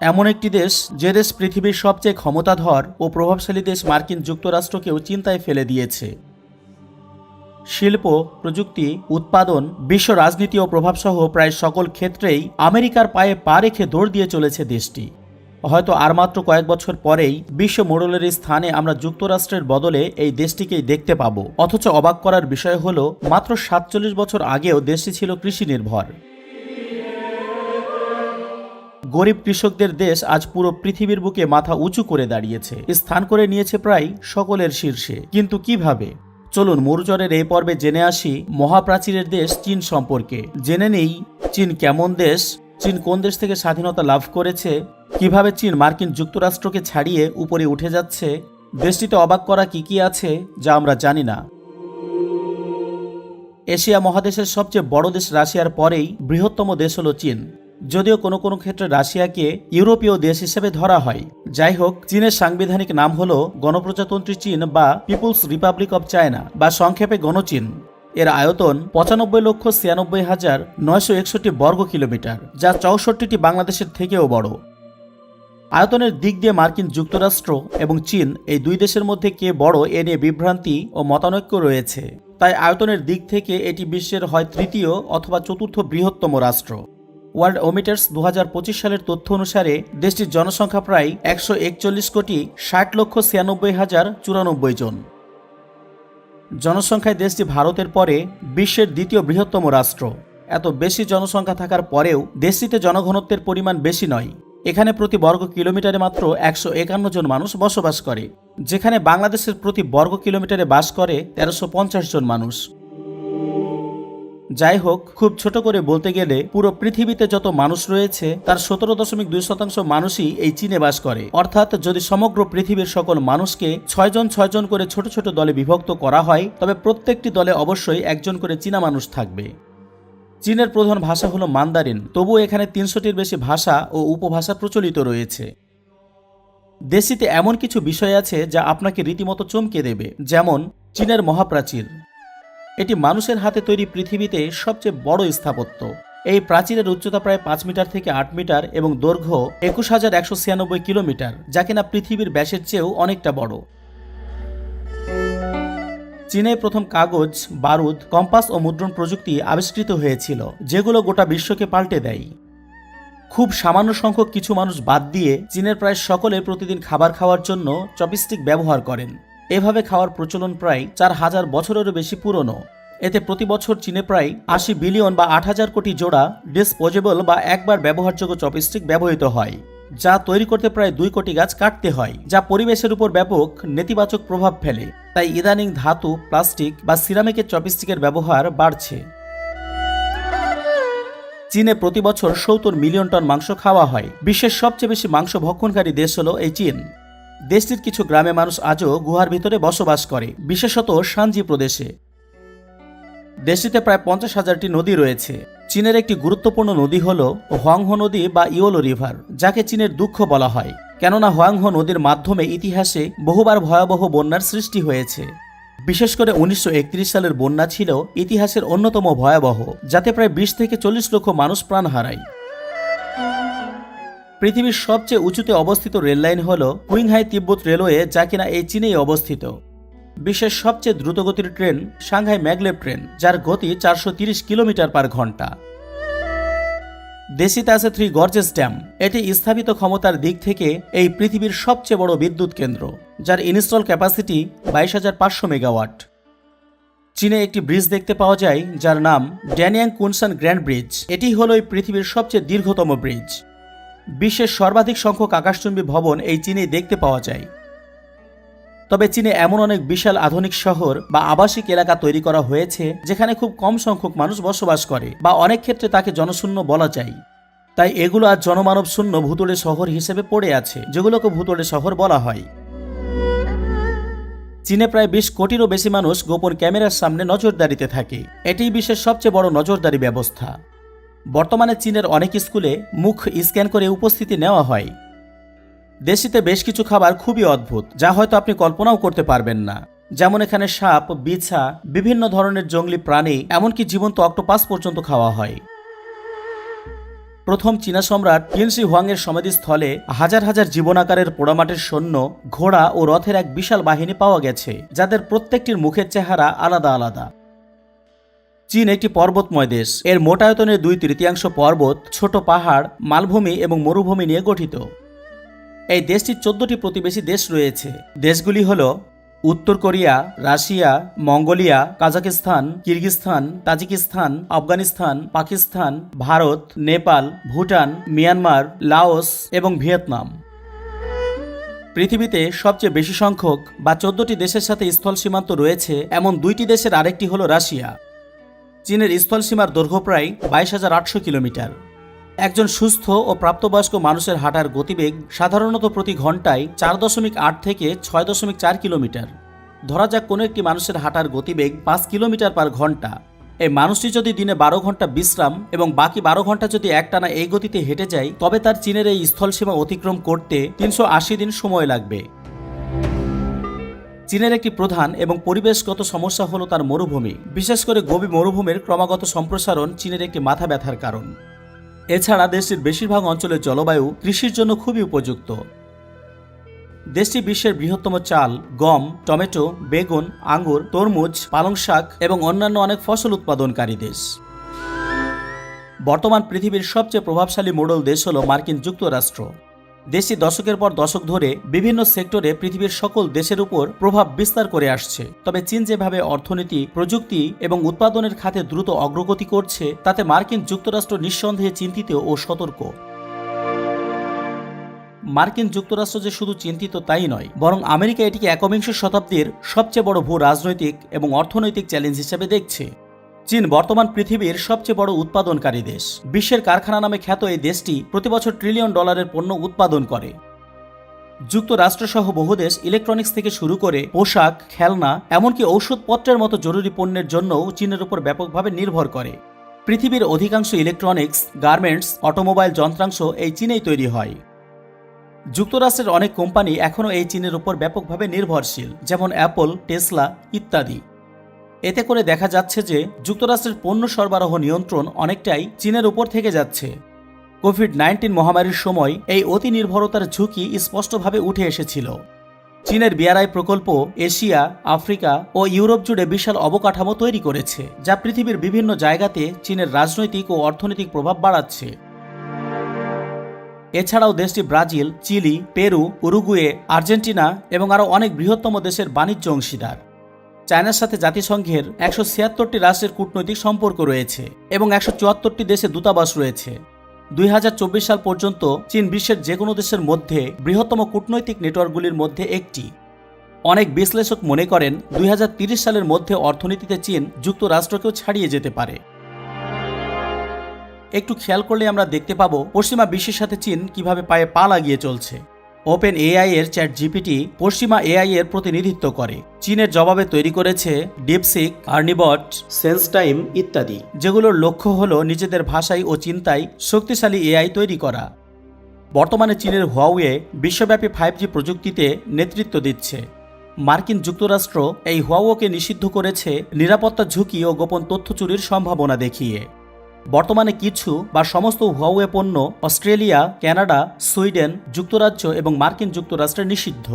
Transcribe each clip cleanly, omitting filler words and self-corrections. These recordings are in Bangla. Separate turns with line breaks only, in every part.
এমন একটি দেশ যে দেশ পৃথিবীর সবচেয়ে ক্ষমতাধর ও প্রভাবশালী দেশ মার্কিন যুক্তরাষ্ট্রকেও চিন্তায় ফেলে দিয়েছে। শিল্প, প্রযুক্তি, উৎপাদন, বিশ্ব রাজনীতি ও প্রভাবসহ প্রায় সকল ক্ষেত্রেই আমেরিকার পায়ে পা রেখে দৌড় দিয়ে চলেছে দেশটি। হয়তো আর মাত্র কয়েক বছর পরেই বিশ্ব মোড়লের স্থানে আমরা যুক্তরাষ্ট্রের বদলে এই দেশটিকেই দেখতে পাব। অথচ অবাক করার বিষয় হল, মাত্র ৪৭ বছর আগেও দেশটি ছিল কৃষি নির্ভর। গরিব কৃষকদের দেশ আজ পুরো পৃথিবীর বুকে মাথা উঁচু করে দাঁড়িয়েছে, স্থান করে নিয়েছে প্রায় সকলের শীর্ষে। কিন্তু কিভাবে? চলুন মরুচরের এই পর্বে জেনে আসি মহাপ্রাচীরের দেশ চীন সম্পর্কে। জেনে নেই চীন কেমন দেশ, চীন কোন দেশ থেকে স্বাধীনতা লাভ করেছে, কিভাবে চীন মার্কিন যুক্তরাষ্ট্রকে ছাড়িয়ে উপরে উঠে যাচ্ছে, দেশটিতে অবাক করা কি আছে যা আমরা জানি না। এশিয়া মহাদেশের সবচেয়ে বড় দেশ রাশিয়ার পরেই বৃহত্তম দেশ হল চীন। যদিও কোনো কোনো ক্ষেত্রে রাশিয়াকে ইউরোপীয় দেশ হিসেবে ধরা হয়। যাই হোক, চীনের সাংবিধানিক নাম হল গণপ্রজাতন্ত্রী চীন বা পিপুলস রিপাবলিক অব চায়না বা সংক্ষেপে গণচীন। এর আয়তন ৯৫,৯৬,৯৬১ বর্গ কিলোমিটার, যা ৬৪টি বাংলাদেশের থেকেও বড়। আয়তনের দিক দিয়ে মার্কিন যুক্তরাষ্ট্র এবং চীন এই দুই দেশের মধ্যে কে বড় এ নিয়ে বিভ্রান্তি ও মতানৈক্য রয়েছে। তাই আয়তনের দিক থেকে এটি বিশ্বের হয় তৃতীয় অথবা চতুর্থ বৃহত্তম রাষ্ট্র। ওয়ার্ল্ড ওমিটার্স ২০২৫ সালের তথ্য অনুসারে দেশটির জনসংখ্যা প্রায় ১৪১,৬০,৯৬,০৯৪ জন। জনসংখ্যায় দেশটি ভারতের পরে বিশ্বের দ্বিতীয় বৃহত্তম রাষ্ট্র। এত বেশি জনসংখ্যা থাকার পরেও দেশটিতে জনঘনত্বের পরিমাণ বেশি নয়। এখানে প্রতি বর্গ কিলোমিটারে মাত্র ১৫১ জন মানুষ বসবাস করে, যেখানে বাংলাদেশের প্রতি বর্গ কিলোমিটারে বাস করে ১৩৫০ জন মানুষ। যাই হোক, খুব ছোট করে বলতে গেলে পুরো পৃথিবীতে যত মানুষ রয়েছে তার ১৭.২% মানুষই এই চীনে বাস করে। অর্থাৎ যদি সমগ্র পৃথিবীর সকল মানুষকে ৬ জন করে ছোট ছোট দলে বিভক্ত করা হয়, তবে প্রত্যেকটি দলে অবশ্যই একজন করে চীনা মানুষ থাকবে। চীনের প্রধান ভাষা হলো মান্দারিন, তবুও এখানে ৩০০টির বেশি ভাষা ও উপভাষা প্রচলিত রয়েছে। দেশটিতে এমন কিছু বিষয় আছে যা আপনাকে রীতিমতো চমকে দেবে, যেমন চীনের মহাপ্রাচীর। এটি মানুষের হাতে তৈরি পৃথিবীতে সবচেয়ে বড় স্থাপত্য। এই প্রাচীরের উচ্চতা প্রায় ৫ মিটার থেকে ৮ মিটার এবং দৈর্ঘ্য ২১,১৯৬ কিলোমিটার, যা কিনা পৃথিবীর ব্যাসের চেয়েও অনেকটা বড়। চীনে প্রথম কাগজ, বারুদ, কম্পাস ও মুদ্রণ প্রযুক্তি আবিষ্কৃত হয়েছিল, যেগুলো গোটা বিশ্বকে পাল্টে দেয়। খুব সামান্য সংখ্যক কিছু মানুষ বাদ দিয়ে চীনের প্রায় সকলে প্রতিদিন খাবার খাওয়ার জন্য চপস্টিক ব্যবহার করেন। এভাবে খাওয়ার প্রচলন প্রায় ৪,০০০ বছরেরও বেশি পুরনো। এতে প্রতি বছর চীনে প্রায় ৮০ বিলিয়ন বা ৮,০০০ কোটি জোড়া ডিসপোজেবল বা একবার ব্যবহারযোগ্য চপস্টিক ব্যবহৃত হয়, যা তৈরি করতে প্রায় ২ কোটি গাছ কাটতে হয়, যা পরিবেশের উপর ব্যাপক নেতিবাচক প্রভাব ফেলে। তাই ইদানিং ধাতু, প্লাস্টিক বা সিরামিকের চপস্টিকের ব্যবহার বাড়ছে। চীনে প্রতি বছর ৭০ মিলিয়ন টন মাংস খাওয়া হয়। বিশ্বের সবচেয়ে বেশি মাংস ভক্ষণকারী দেশ হল এই চীন। দেশটির কিছু গ্রামে মানুষ আজও গুহার ভিতরে বসবাস করে, বিশেষত শানজি প্রদেশে। দেশটিতে প্রায় ৫০,০০০টি নদী রয়েছে। চীনের একটি গুরুত্বপূর্ণ নদী হল হোয়াংহো নদী বা ইয়োলো রিভার, যাকে চীনের দুঃখ বলা হয়, কেননা হোয়াংহো নদীর মাধ্যমে ইতিহাসে বহুবার ভয়াবহ বন্যার সৃষ্টি হয়েছে। বিশেষ করে ১৯৩১ সালের বন্যা ছিল ইতিহাসের অন্যতম ভয়াবহ, যাতে প্রায় ২০ থেকে ৪০ লক্ষ মানুষ প্রাণ হারায়। পৃথিবীর সবচেয়ে উঁচুতে অবস্থিত রেললাইন হল কুইংহাই তিব্বত রেলওয়ে, যা কিনা এই চীনেই অবস্থিত। বিশ্বের সবচেয়ে দ্রুতগতির ট্রেন সাংহাই ম্যাগলেভ ট্রেন, যার গতি ৪৩০ কিলোমিটার পার ঘন্টা। দেশটিতে আছে 3 গর্জেস ড্যাম। এটি স্থাপিত ক্ষমতার দিক থেকে এই পৃথিবীর সবচেয়ে বড় বিদ্যুৎ কেন্দ্র, যার ইনস্টল ক্যাপাসিটি ২২,৫০০ মেগাওয়াট। চীনে একটি ব্রিজ দেখতে পাওয়া যায় যার নাম ড্যানিয়াং কুনসান গ্র্যান্ড ব্রিজ। এটি হলো এই পৃথিবীর সবচেয়ে দীর্ঘতম ব্রিজ। বিশ্বের সর্বাধিক সংখ্যক আকাশচুম্বী ভবন এই চীনেই দেখতে পাওয়া যায়। তবে চীনে এমন অনেক বিশাল আধুনিক শহর বা আবাসিক এলাকা তৈরি করা হয়েছে যেখানে খুব কম সংখ্যক মানুষ বসবাস করে, বা অনেক ক্ষেত্রে তাকে জনশূন্য বলা যায়। তাই এগুলো আজ জনমানব শূন্য ভূতলে শহর হিসেবে পড়ে আছে, যেগুলোকে ভূতলে শহর বলা হয়। চীনে প্রায় ২০ কোটিরও বেশি মানুষ গোপন ক্যামেরার সামনে নজরদারিতে থাকে। এটিই বিশ্বের সবচেয়ে বড় নজরদারি ব্যবস্থা। বর্তমানে চীনের অনেক স্কুলে মুখ স্ক্যান করে উপস্থিতি নেওয়া হয়। দেশটিতে বেশ কিছু খাবার খুবই অদ্ভুত, যা হয়তো আপনি কল্পনাও করতে পারবেন না। যেমন এখানে সাপ, বিছা, বিভিন্ন ধরনের জঙ্গলি প্রাণী, এমনকি জীবন্ত অক্টোপাস পর্যন্ত খাওয়া হয়। প্রথম চীনা সম্রাট কিনশি হুয়াংয়ের সমাধিস্থলে হাজার হাজার জীবনাকারের পোড়ামাটির সৈন্য, ঘোড়া ও রথের এক বিশাল বাহিনী পাওয়া গেছে, যাদের প্রত্যেকটির মুখের চেহারা আলাদা আলাদা। চীন একটি পর্বতময় দেশ। এর মোট আয়তনের 2/3 পর্বত, ছোট পাহাড়, মালভূমি এবং মরুভূমি নিয়ে গঠিত। এই দেশটির 14টি প্রতিবেশী দেশ রয়েছে। দেশগুলি হল উত্তর Korea, Russia, Mongolia, Kazakhstan, Kyrgyzstan, Tajikistan, Afghanistan, Pakistan, Bharat, Nepal, Bhutan, Myanmar, Laos এবং ভিয়েতনাম। পৃথিবীতে সবচেয়ে বেশি সংখ্যক বা 14টি দেশের সাথে স্থল সীমান্ত রয়েছে এমন 2টি দেশের আরেকটি হল রাশিয়া। চীনের স্থলসীমার দৈর্ঘ্য প্রায় 22,800 কিলোমিটার। একজন সুস্থ ও প্রাপ্তবয়স্ক মানুষের হাঁটার গতিবেগ সাধারণত প্রতি ঘন্টায় 4.8 থেকে 6.4 কিলোমিটার। ধরা যাক কোনো একটি মানুষের হাঁটার গতিবেগ 5 কিলোমিটার পার ঘন্টা। এই মানুষটি যদি দিনে 12 ঘন্টা বিশ্রাম এবং বাকি 12 ঘন্টা যদি একটানা এই গতিতে হেঁটে যায়, তবে তার চীনের এই স্থলসীমা অতিক্রম করতে 380 দিন সময় লাগবে। চীনের একটি প্রধান এবং পরিবেশগত সমস্যা হলো তার মরুভূমি। বিশেষ করে গোবি মরুভূমির ক্রমাগত সম্প্রসারণ চীনের একটি মাথা ব্যথার কারণ। এছাড়া দেশটির বেশিরভাগ অঞ্চলের জলবায়ু কৃষির জন্য খুবই উপযুক্ত। দেশটি বিশ্বের বৃহত্তম চাল, গম, টমেটো, বেগুন, আঙ্গুর, তরমুজ, পালং শাক এবং অন্যান্য অনেক ফসল উৎপাদনকারী দেশ। বর্তমান পৃথিবীর সবচেয়ে প্রভাবশালী মডেল দেশ হল মার্কিন যুক্তরাষ্ট্র। দেশটি দশকের পর দশক ধরে বিভিন্ন সেক্টরে পৃথিবীর সকল দেশের উপর প্রভাব বিস্তার করে আসছে। তবে চীন যেভাবে অর্থনীতি, প্রযুক্তি এবং উৎপাদনের খাতে দ্রুত অগ্রগতি করছে, তাতে মার্কিন যুক্তরাষ্ট্র নিঃসন্দেহে চিন্তিত ও সতর্ক। মার্কিন যুক্তরাষ্ট্র যে শুধু চিন্তিত তাই নয়, বরং আমেরিকা এটিকে একবিংশ শতাব্দীর সবচেয়ে বড় ভূ রাজনৈতিক এবং অর্থনৈতিক চ্যালেঞ্জ হিসেবে দেখছে। চীন বর্তমান পৃথিবীর সবচেয়ে বড় উৎপাদনকারী দেশ। বিশ্বের কারখানা নামে খ্যাত এই দেশটি প্রতি বছর $1 ট্রিলিয়ন পণ্য উৎপাদন করে। যুক্তরাষ্ট্রসহ বহু দেশ ইলেকট্রনিক্স থেকে শুরু করে পোশাক, খেলনা, এমনকি ঔষধপত্রের মতো জরুরি পণ্যের জন্যও চীনের উপর ব্যাপকভাবে নির্ভর করে। পৃথিবীর অধিকাংশ ইলেকট্রনিক্স, গার্মেন্টস, অটোমোবাইল যন্ত্রাংশ এই চীনেই তৈরি হয়। যুক্তরাষ্ট্রের অনেক কোম্পানি এখনও এই চীনের উপর ব্যাপকভাবে নির্ভরশীল, যেমন অ্যাপল, টেসলা ইত্যাদি। এতে করে দেখা যাচ্ছে যে যুক্তরাষ্ট্রের পণ্য সরবরাহ নিয়ন্ত্রণ অনেকটাই চীনের উপর থেকে যাচ্ছে। কোভিড-19 মহামারীর সময় এই অতি নির্ভরতার ঝুঁকি স্পষ্টভাবে উঠে এসেছিল। চীনের বিআরআই প্রকল্প এশিয়া, আফ্রিকা ও ইউরোপ জুড়ে বিশাল অবকাঠামো তৈরি করেছে, যা পৃথিবীর বিভিন্ন জায়গাতে চীনের রাজনৈতিক ও অর্থনৈতিক প্রভাব বাড়াচ্ছে। এছাড়াও দেশটি Brazil, Chile, Peru, Uruguay, Argentina এবং আরও অনেক বৃহত্তম দেশের বাণিজ্য অংশীদার। চায়নার সাথে জাতিসংঘের 176টি রাষ্ট্রের কূটনৈতিক সম্পর্ক রয়েছে এবং 174টি দেশে দূতাবাস রয়েছে। 2024 সাল পর্যন্ত চীন বিশ্বের যে কোনো দেশের মধ্যে বৃহত্তম কূটনৈতিক নেটওয়ার্কগুলির মধ্যে একটি। অনেক বিশ্লেষক মনে করেন 2030 সালের মধ্যে অর্থনীতিতে চীন যুক্তরাষ্ট্রকেও ছাড়িয়ে যেতে পারে। একটু খেয়াল করলে আমরা দেখতে পাবো পশ্চিমা বিশ্বের সাথে চীন কিভাবে পায়ে পা লাগিয়ে চলছে। ওপেন এআই এর চ্যাটজিপিটি পশ্চিমা এআই এর প্রতিনিধিত্ব করে। চীনের জবাবে তৈরি করেছে ডিপসিক, আর্নিবট, সেন্সটাইম ইত্যাদি, যেগুলোর লক্ষ্য হলো নিজেদের ভাষায় ও চিন্তায় শক্তিশালী এআই তৈরি করা। বর্তমানে চীনের হুয়াওয়ে বিশ্বব্যাপী 5G প্রযুক্তিতে নেতৃত্ব দিচ্ছে। মার্কিন যুক্তরাষ্ট্র এই হুয়াওয়েকে নিষিদ্ধ করেছে নিরাপত্তা ঝুঁকি ও গোপন তথ্য চুরির সম্ভাবনা দেখিয়ে। বর্তমানে কিছু বা সমস্ত হুয়াওয়ে পণ্য অস্ট্রেলিয়া, কানাডা, সুইডেন, যুক্তরাজ্য এবং মার্কিন যুক্তরাষ্ট্রে নিষিদ্ধ।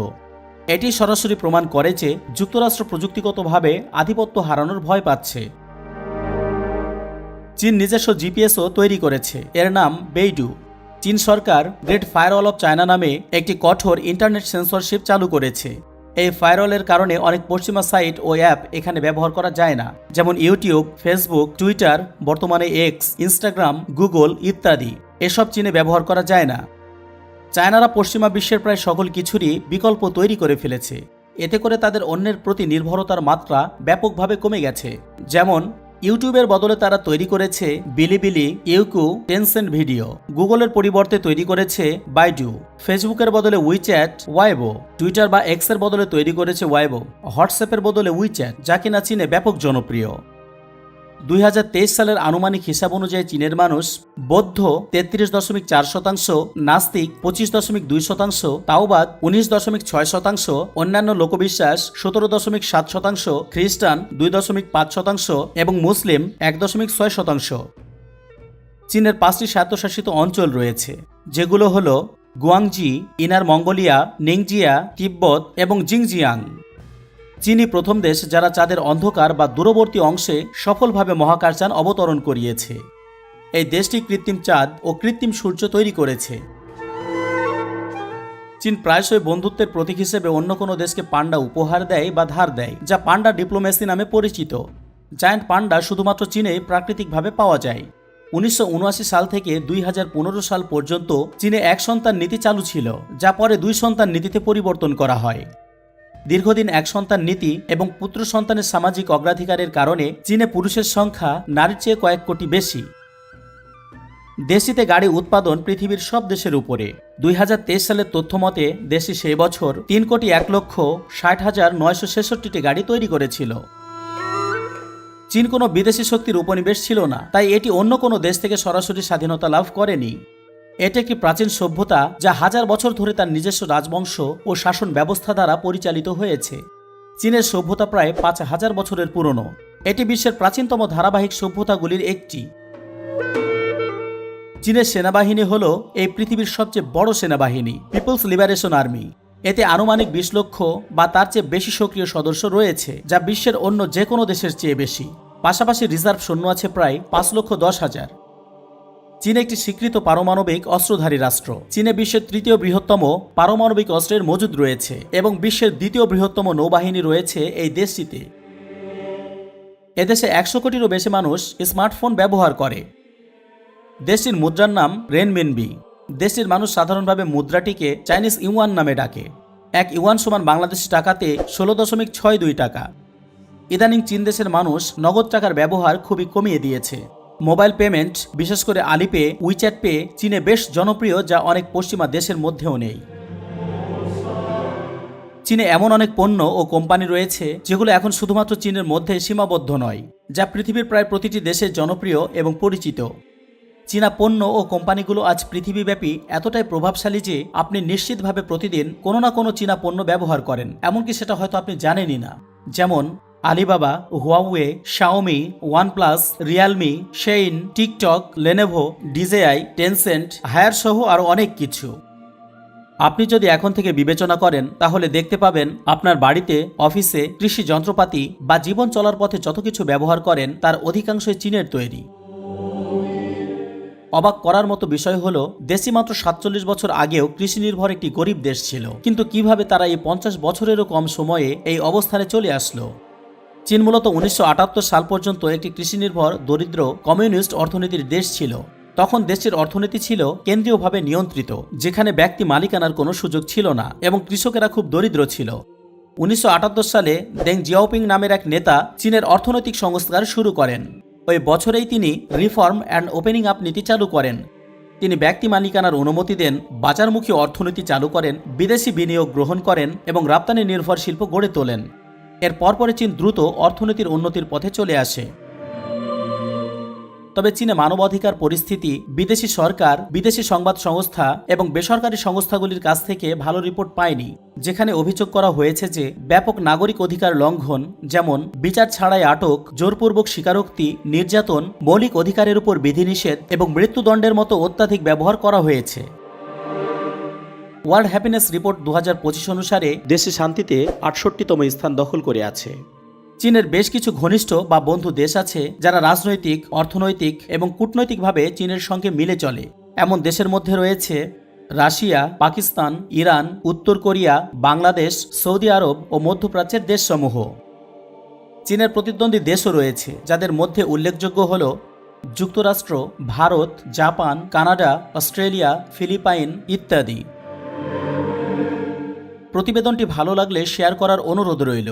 এটি সরাসরি প্রমাণ করে যে যুক্তরাষ্ট্র প্রযুক্তিগতভাবে আধিপত্য হারানোর ভয় পাচ্ছে। চীন নিজস্ব জিপিএসও তৈরি করেছে, এর নাম বেইডু। চীন সরকার গ্রেট ফায়ারওয়াল অফ চায়না নামে একটি কঠোর ইন্টারনেট সেন্সরশিপ চালু করেছে। এই ফায়ারওয়ালের কারণে অনেক পশ্চিমা সাইট ও অ্যাপ এখানে ব্যবহার করা যায় না, যেমন ইউটিউব, ফেসবুক, টুইটার, বর্তমানে এক্স, ইনস্টাগ্রাম, গুগল ইত্যাদি। এসব চীনে ব্যবহার করা যায় না। চায়নারা পশ্চিমা বিশ্বের প্রায় সকল কিছুরই বিকল্প তৈরি করে ফেলেছে। এতে করে তাদের অন্যের প্রতি নির্ভরতার মাত্রা ব্যাপকভাবে কমে গেছে। যেমন ইউটিউবের বদলে তারা তৈরি করেছে বিলিবিলি, ইউকু, টেনসেন্ট ভিডিও। গুগলের পরিবর্তে তৈরি করেছে বাইডু। ফেসবুকের বদলে উইচ্যাট, ওয়াইবো। টুইটার বা এক্সের বদলে তৈরি করেছে ওয়াইবো। হোয়াটসঅ্যাপের বদলে উইচ্যাট, যা কিনা চীনে ব্যাপক জনপ্রিয়। 2023 সালের আনুমানিক হিসাব অনুযায়ী চীনের মানুষ বৌদ্ধ 33.4%, নাস্তিক 25.2%, তাওবাদ 19.6%, অন্যান্য লোকবিশ্বাস 17.7%, খ্রিস্টান 2.5% এবং মুসলিম 1.6%। চীনের 5টি স্বায়ত্তশাসিত অঞ্চল রয়েছে, যেগুলো হলো গুয়াংজি, ইনার মঙ্গোলিয়া, নিংজিয়া, তিব্বত এবং জিংজিয়াং। চীনই প্রথম দেশ যারা চাঁদের অন্ধকার বা দূরবর্তী অংশে সফলভাবে মহাকাশযান অবতরণ করিয়েছে। এই দেশটি কৃত্রিম চাঁদ ও কৃত্রিম সূর্য তৈরি করেছে। চীন প্রায়শই বন্ধুত্বের প্রতীক হিসেবে অন্য কোনো দেশকে পান্ডা উপহার দেয় বা ধার দেয়, যা পান্ডা ডিপ্লোমেসি নামে পরিচিত। জায়ান্ট পান্ডা শুধুমাত্র চীনে প্রাকৃতিকভাবে পাওয়া যায়। 1979 সাল থেকে 2015 সাল পর্যন্ত চীনে এক সন্তান নীতি চালু ছিল, যা পরে 2 সন্তান নীতিতে পরিবর্তন করা হয়। দীর্ঘদিন এক সন্তান নীতি এবং পুত্র সন্তানের সামাজিক অগ্রাধিকারের কারণে চীনে পুরুষের সংখ্যা নারীর চেয়ে কয়েক কোটি বেশি। দেশটিতে গাড়ি উৎপাদন পৃথিবীর সব দেশের উপরে। 2023 সালের তথ্য মতে দেশটি সেই বছর 3,61,60,966টি গাড়ি তৈরি করেছিল। চীন কোনো বিদেশি শক্তির উপনিবেশ ছিল না, তাই এটি অন্য কোনো দেশ থেকে সরাসরি স্বাধীনতা লাভ করেনি। এটি একটি প্রাচীন সভ্যতা যা হাজার বছর ধরে তার নিজস্ব রাজবংশ ও শাসন ব্যবস্থা দ্বারা পরিচালিত হয়েছে। চীনের সভ্যতা প্রায় 5,000 বছরের পুরনো। এটি বিশ্বের প্রাচীনতম ধারাবাহিক সভ্যতাগুলির একটি। চীনের সেনাবাহিনী হল এই পৃথিবীর সবচেয়ে বড় সেনাবাহিনী, পিপলস লিবারেশন আর্মি। এতে আনুমানিক 20 লক্ষ বা তার চেয়ে বেশি সক্রিয় সদস্য রয়েছে, যা বিশ্বের অন্য যে কোনো দেশের চেয়ে বেশি। পাশাপাশি রিজার্ভ সৈন্য আছে প্রায় 5,10,000। চীন একটি স্বীকৃত পারমাণবিক অস্ত্রধারী রাষ্ট্র। চীনে বিশ্বের 3য় বৃহত্তম পারমাণবিক অস্ত্রের মজুদ রয়েছে এবং বিশ্বের 2য় বৃহত্তম নৌবাহিনী রয়েছে এই দেশটিতে। এদেশে 100 কোটিরও বেশি মানুষ স্মার্টফোন ব্যবহার করে। দেশটির মুদ্রার নাম রেনমিনবি। দেশটির মানুষ সাধারণভাবে মুদ্রাটিকে চাইনিজ ইউয়ান নামে ডাকে। 1 ইউয়ান সমান বাংলাদেশি টাকাতে 16.62 টাকা। ইদানিং চীন দেশের মানুষ নগদ টাকার ব্যবহার খুবই কমিয়ে দিয়েছে। মোবাইল পেমেন্ট, বিশেষ করে আলিপে, উইচ্যাট পে চীনে বেশ জনপ্রিয়, যা অনেক পশ্চিমা দেশের মধ্যেও নেই। চীনে এমন অনেক পণ্য ও কোম্পানি রয়েছে যেগুলো এখন শুধুমাত্র চীনের মধ্যে সীমাবদ্ধ নয়, যা পৃথিবীর প্রায় প্রতিটি দেশে জনপ্রিয় এবং পরিচিত। চীনা পণ্য ও কোম্পানিগুলো আজ পৃথিবীব্যাপী এতটাই প্রভাবশালী যে আপনি নিশ্চিতভাবে প্রতিদিন কোনো না কোনো চীনা পণ্য ব্যবহার করেন, এমনকি সেটা হয়তো আপনি জানেনই না। যেমন Alibaba, Huawei, Xiaomi, OnePlus, Realme, Shein, TikTok, Lenovo, DJI, Tencent, Haier সহ আরও অনেক কিছু। আপনি যদি এখন থেকে বিবেচনা করেন তাহলে দেখতে পাবেন আপনার বাড়িতে, অফিসে, কৃষি যন্ত্রপাতি বা জীবন চলার পথে যত কিছু ব্যবহার করেন তার অধিকাংশই চীনের তৈরি। অবাক করার মতো বিষয় হলো দেশটি মাত্র 47 বছর আগেও কৃষি নির্ভর একটি গরিব দেশ ছিল, কিন্তু কিভাবে তারা এই 50 বছরেরও কম সময়ে এই অবস্থানে চলে আসলো। চীন মূলত 1978 সাল পর্যন্ত একটি কৃষি নির্ভর দরিদ্র কমিউনিস্ট অর্থনীতির দেশ ছিল। তখন দেশটির অর্থনীতি ছিল কেন্দ্রীয়ভাবে নিয়ন্ত্রিত, যেখানে ব্যক্তি মালিকানার কোনো সুযোগ ছিল না এবং কৃষকেরা খুব দরিদ্র ছিল। 1978 সালে দেং জিয়াওপিং নামের এক নেতা চীনের অর্থনৈতিক সংস্কার শুরু করেন। ওই বছরেই তিনি রিফর্ম অ্যান্ড ওপেনিং আপ নীতি চালু করেন। তিনি ব্যক্তি মালিকানার অনুমতি দেন, বাজারমুখী অর্থনীতি চালু করেন, বিদেশি বিনিয়োগ গ্রহণ করেন এবং রপ্তানি নির্ভর শিল্প গড়ে তোলেন। এর পরপরে চীন দ্রুত অর্থনীতির উন্নতির পথে চলে আসে। তবে চীনে মানবাধিকার পরিস্থিতি বিদেশি সরকার, বিদেশি সংবাদ সংস্থা এবং বেসরকারি সংস্থাগুলির কাছ থেকে ভালো রিপোর্ট পায়নি, যেখানে অভিযোগ করা হয়েছে যে ব্যাপক নাগরিক অধিকার লঙ্ঘন, যেমন বিচার ছাড়াই আটক, জোরপূর্বক স্বীকারোক্তি, নির্যাতন, মৌলিক অধিকারের উপর বিধিনিষেধ এবং মৃত্যুদণ্ডের মতো অত্যাধিক ব্যবহার করা হয়েছে। ওয়ার্ল্ড হ্যাপিনেস রিপোর্ট 2025 অনুসারে দেশে শান্তিতে 68তম স্থান দখল করে আছে। চীনের বেশ কিছু ঘনিষ্ঠ বা বন্ধু দেশ আছে যারা রাজনৈতিক, অর্থনৈতিক এবং কূটনৈতিকভাবে চীনের সঙ্গে মিলে চলে। এমন দেশের মধ্যে রয়েছে রাশিয়া, পাকিস্তান, ইরান, উত্তর কোরিয়া, বাংলাদেশ, সৌদি আরব ও মধ্যপ্রাচ্যের দেশসমূহ। চীনের প্রতিদ্বন্দ্বী দেশও রয়েছে, যাদের মধ্যে উল্লেখযোগ্য হল যুক্তরাষ্ট্র, Bharat, Japan, Canada, Australia, Philippines ইত্যাদি। প্রতিবেদনটি ভালো লাগলে শেয়ার করার অনুরোধ রইল।